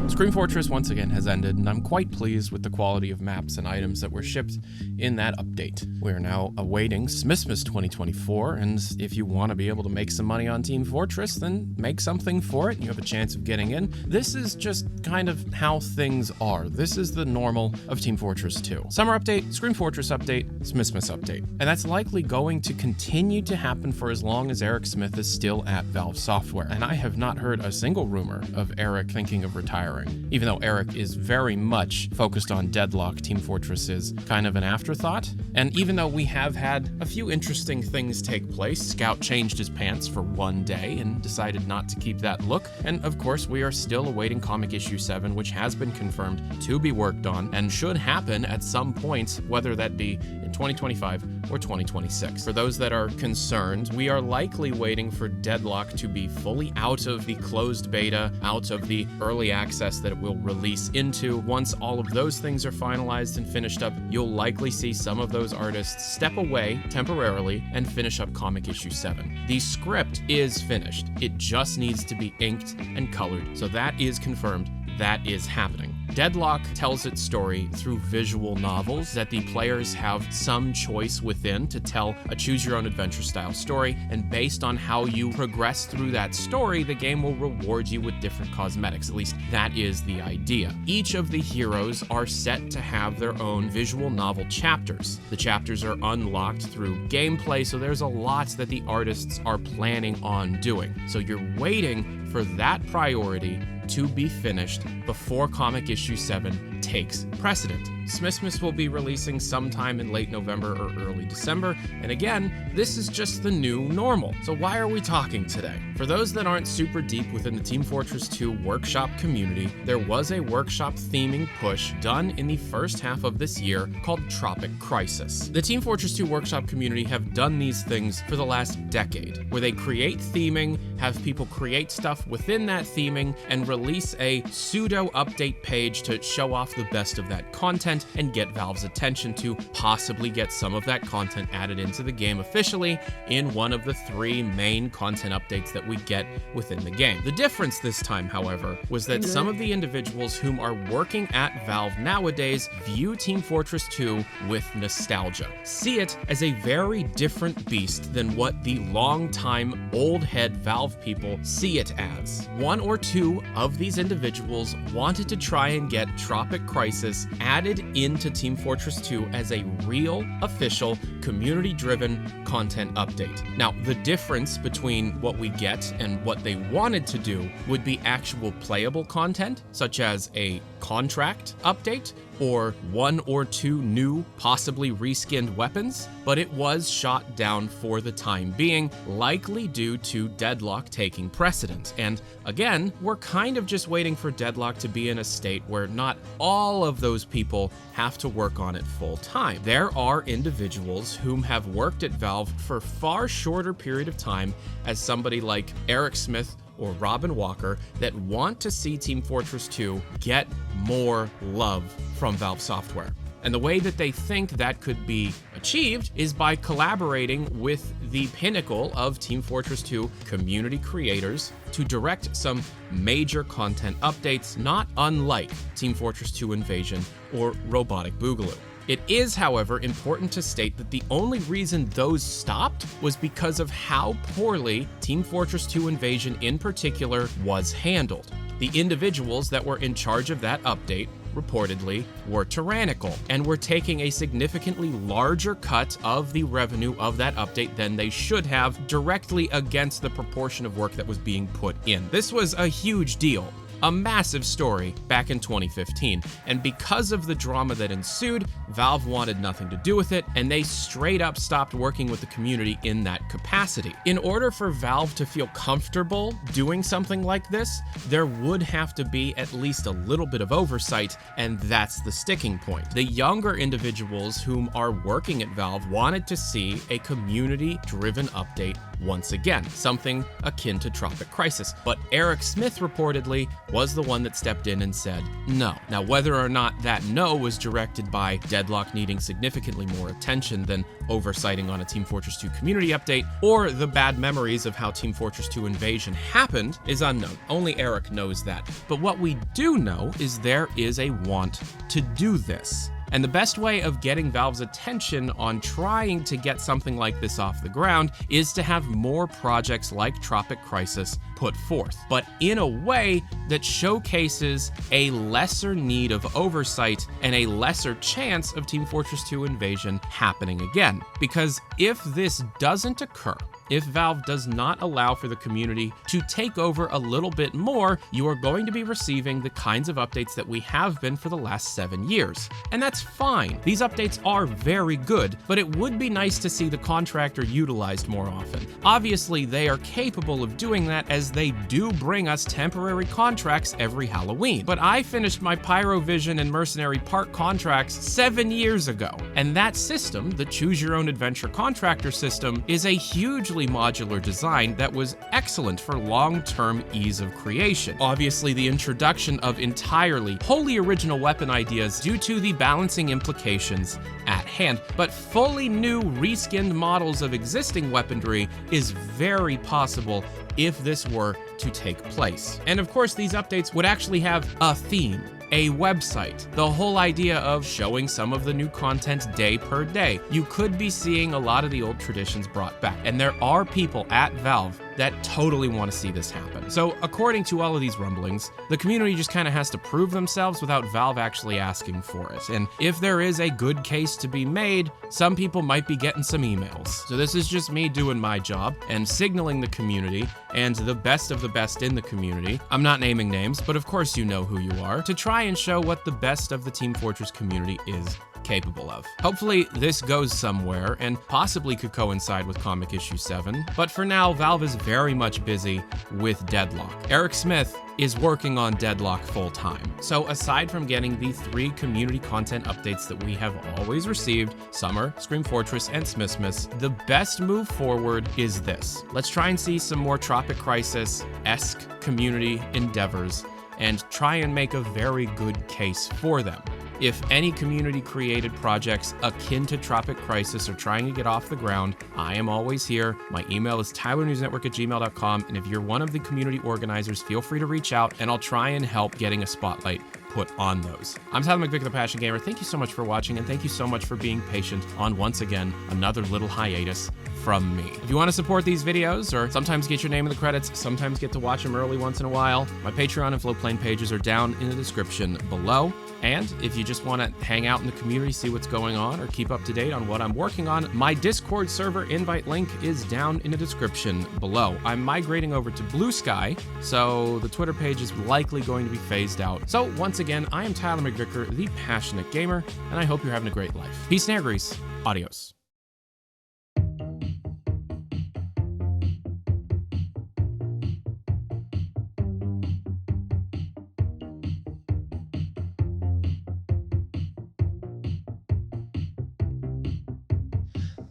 Scream Fortress once again has ended, and I'm quite pleased with the quality of maps and items that were shipped in that update. We are now awaiting Smithmas 2024, and if you want to be able to make some money on Team Fortress, then make something for it, and you have a chance of getting in. This is just kind of how things are. This is the normal of Team Fortress 2. Summer update, Scream Fortress update, Smithmas update. And that's likely going to continue to happen for as long as Eric Smith is still at Valve Software. And I have not heard a single rumor of Eric thinking of retiring. Even though Eric is very much focused on Deadlock, Team Fortress is kind of an afterthought. And even though we have had a few interesting things take place, Scout changed his pants for one day and decided not to keep that look. And of course, we are still awaiting Comic Issue 7, which has been confirmed to be worked on and should happen at some point, whether that be in 2025 or 2026. For those that are concerned, we are likely waiting for Deadlock to be fully out of the closed beta, out of the early access that it will release into. Once all of those things are finalized and finished up, you'll likely see some of those artists step away temporarily and finish up Comic Issue 7. The script is finished. It just needs to be inked and colored. So that is confirmed. That is happening. Deadlock tells its story through visual novels that the players have some choice within to tell a choose-your-own-adventure style story, and based on how you progress through that story, the game will reward you with different cosmetics. At least that is the idea. Each of the heroes are set to have their own visual novel chapters. The chapters are unlocked through gameplay, so there's a lot that the artists are planning on doing. So you're waiting for that priority to be finished before Comic Issue 7 takes precedent. Smithmas will be releasing sometime in late November or early December, and again, this is just the new normal. So why are we talking today? For those that aren't super deep within the Team Fortress 2 workshop community, there was a workshop theming push done in the first half of this year called Tropic Crisis. The Team Fortress 2 workshop community have done these things for the last decade, where they create theming, have people create stuff within that theming, and release a pseudo update page to show off the best of that content and get Valve's attention to possibly get some of that content added into the game officially in one of the 3 main content updates that we get within the game. The difference this time, however, was that some of the individuals whom are working at Valve nowadays view Team Fortress 2 with nostalgia, see it as a very different beast than what the long-time old head Valve people see it as. 1 or 2 of these individuals wanted to try and get Tropic Crisis added into Team Fortress 2 as a real, official, community-driven content update. Now, the difference between what we get and what they wanted to do would be actual playable content, such as a contract update or 1 or 2 new, possibly reskinned weapons, but it was shot down for the time being, likely due to Deadlock taking precedent. And again, we're kind of just waiting for Deadlock to be in a state where not all of those people have to work on it full time. There are individuals whom have worked at Valve for far shorter period of time as somebody like Eric Smith or Robin Walker that want to see Team Fortress 2 get more love from Valve Software. And the way that they think that could be achieved is by collaborating with the pinnacle of Team Fortress 2 community creators to direct some major content updates, not unlike Team Fortress 2 Invasion or Robotic Boogaloo. It is, however, important to state that the only reason those stopped was because of how poorly Team Fortress 2 Invasion in particular was handled. The individuals that were in charge of that update reportedly were tyrannical and were taking a significantly larger cut of the revenue of that update than they should have, directly against the proportion of work that was being put in. This was a huge deal. A massive story back in 2015, and because of the drama that ensued, Valve wanted nothing to do with it, and they straight up stopped working with the community in that capacity. In order for Valve to feel comfortable doing something like this, there would have to be at least a little bit of oversight, and that's the sticking point. The younger individuals whom are working at Valve wanted to see a community-driven update once again, something akin to Tropic Crisis. But Eric Smith reportedly was the one that stepped in and said no. Now, whether or not that no was directed by Deadlock needing significantly more attention than oversighting on a Team Fortress 2 community update, or the bad memories of how Team Fortress 2 Invasion happened, is unknown. Only Eric knows that. But what we do know is there is a want to do this. And the best way of getting Valve's attention on trying to get something like this off the ground is to have more projects like Tropic Crisis put forth, but in a way that showcases a lesser need of oversight and a lesser chance of Team Fortress 2 Invasion happening again. Because if this doesn't occur, if Valve does not allow for the community to take over a little bit more, you are going to be receiving the kinds of updates that we have been for the last 7 years. And that's fine. These updates are very good, but it would be nice to see the contractor utilized more often. Obviously, they are capable of doing that, as they do bring us temporary contracts every Halloween. But I finished my Pyrovision and Mercenary Park contracts 7 years ago. And that system, the Choose Your Own Adventure contractor system, is a hugely modular design that was excellent for long-term ease of creation. Obviously, the introduction of entirely wholly original weapon ideas due to the balancing implications at hand, but fully new reskinned models of existing weaponry is very possible if this were to take place. And of course, these updates would actually have a theme, a website, the whole idea of showing some of the new content day per day. You could be seeing a lot of the old traditions brought back, and there are people at Valve that totally want to see this happen. So according to all of these rumblings, the community just kind of has to prove themselves without Valve actually asking for it. And if there is a good case to be made, some people might be getting some emails. So this is just me doing my job and signaling the community and the best of the best in the community. I'm not naming names, but of course you know who you are, to try and show what the best of the Team Fortress community is capable of. Hopefully this goes somewhere and possibly could coincide with Comic Issue 7, but for now, Valve is very much busy with Deadlock. Eric Smith is working on Deadlock full-time. So aside from getting the 3 community content updates that we have always received, Summer, Scream Fortress, and Smithmas, the best move forward is this. Let's try and see some more Tropic Crisis-esque community endeavors and try and make a very good case for them. If any community-created projects akin to Tropic Crisis are trying to get off the ground, I am always here. My email is tylernewsnetwork@gmail.com, and if you're one of the community organizers, feel free to reach out, and I'll try and help getting a spotlight put on those. I'm Tyler McVicker, the Passion Gamer. Thank you so much for watching, and thank you so much for being patient on, once again, another little hiatus from me. If you want to support these videos, or sometimes get your name in the credits, sometimes get to watch them early once in a while, my Patreon and Flowplane pages are down in the description below. And if you just want to hang out in the community, see what's going on, or keep up to date on what I'm working on, my Discord server invite link is down in the description below. I'm migrating over to Blue Sky, so the Twitter page is likely going to be phased out. So once again, I am Tyler McVicker, the Passionate Gamer, and I hope you're having a great life. Peace and air grease. Adios.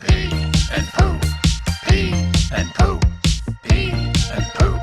Pee and poo, pee and poo, pee and poo.